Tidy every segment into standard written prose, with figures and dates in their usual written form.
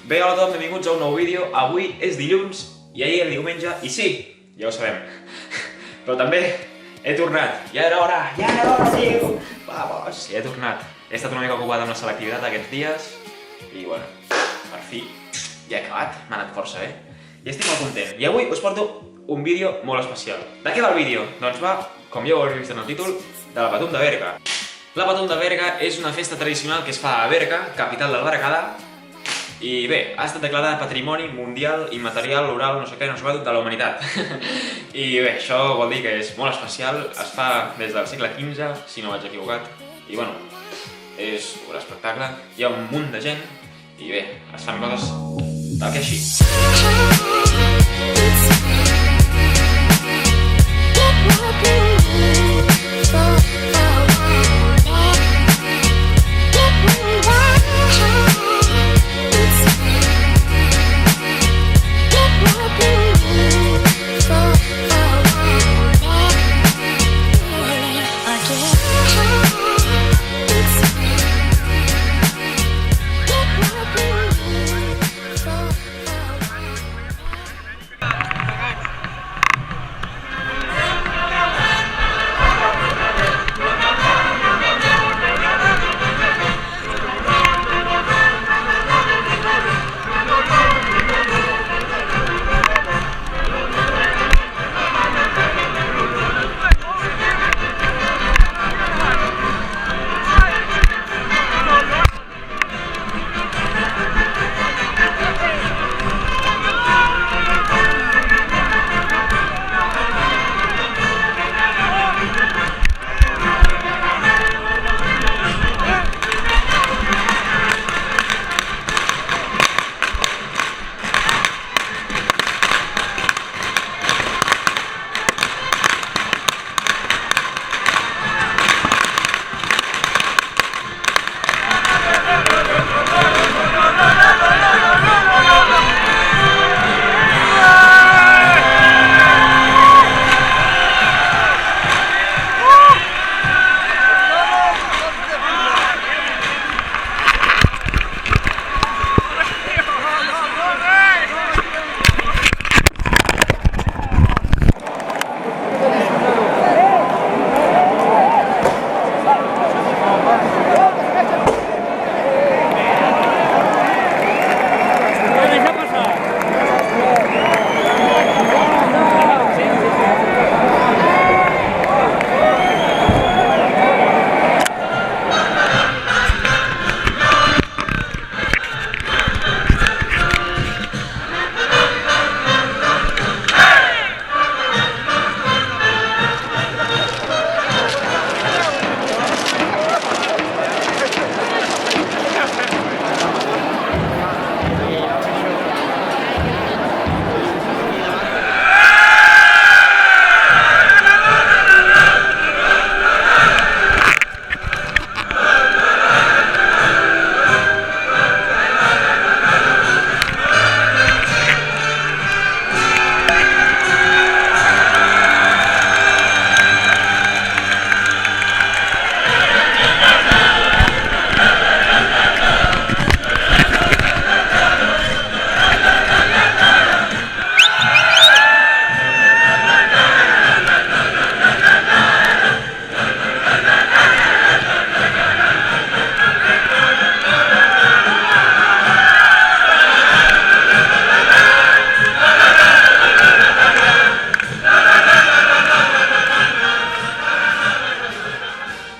Bé, hola a tothom, benvinguts a un nou vídeo. Avui és dilluns i ahir era diumenge i sí, ja ho sabem. Però també he tornat. Ja era hora, tio! Vamos, ja he tornat. He estat una mica ocupat amb la selectivitat aquests dies i bueno, per fi ja he acabat, m'ha anat força bé. I estic molt content. I avui us porto un vídeo molt especial. De què va el vídeo? Doncs va, com ja ho heu vist en el títol, de la Patum de Berga. La Patum de Berga és una festa tradicional que es fa a Berga, capital del Berguedà, i bé, ha estat declarada Patrimoni Mundial Immaterial Oral no sé què de la humanitat. I bé, això vol dir que és molt especial, es fa des del segle XV, si no vaig equivocat, i bueno, és un espectacle, hi ha un munt de gent, i bé, es fan coses tal que així.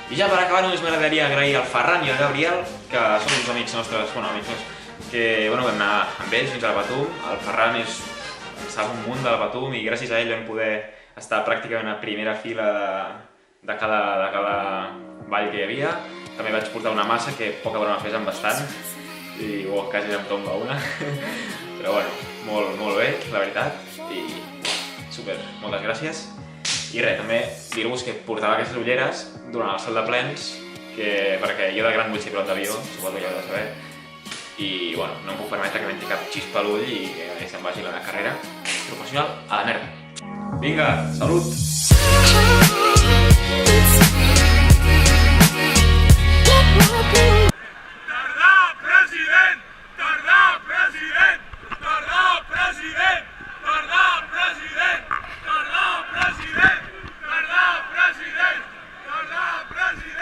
I ja per acabar només m'agradaria agrair al Ferran i al Gabriel, que són uns amics nostres, que vam anar amb ells fins a la Patum. El Ferran sap un munt de la Patum i gràcies a ell vam poder estar pràcticament a primera fila de cada ball que hi havia. També vaig portar una massa que poca broma fes amb bastant i quasi em tomba una. Però bueno, molt bé, la veritat, i super, moltes gràcies. I res, també dir-vos que portava aquestes ulleres durant el salt de plens, perquè jo de gran vull ser pilot d'avió, suposo que ja ho heu de saber, i bueno, no em puc permetre que m'entri cap xispa a l'ull i que se'n vagi la meva carrera professional a la merda. Vinga, salut!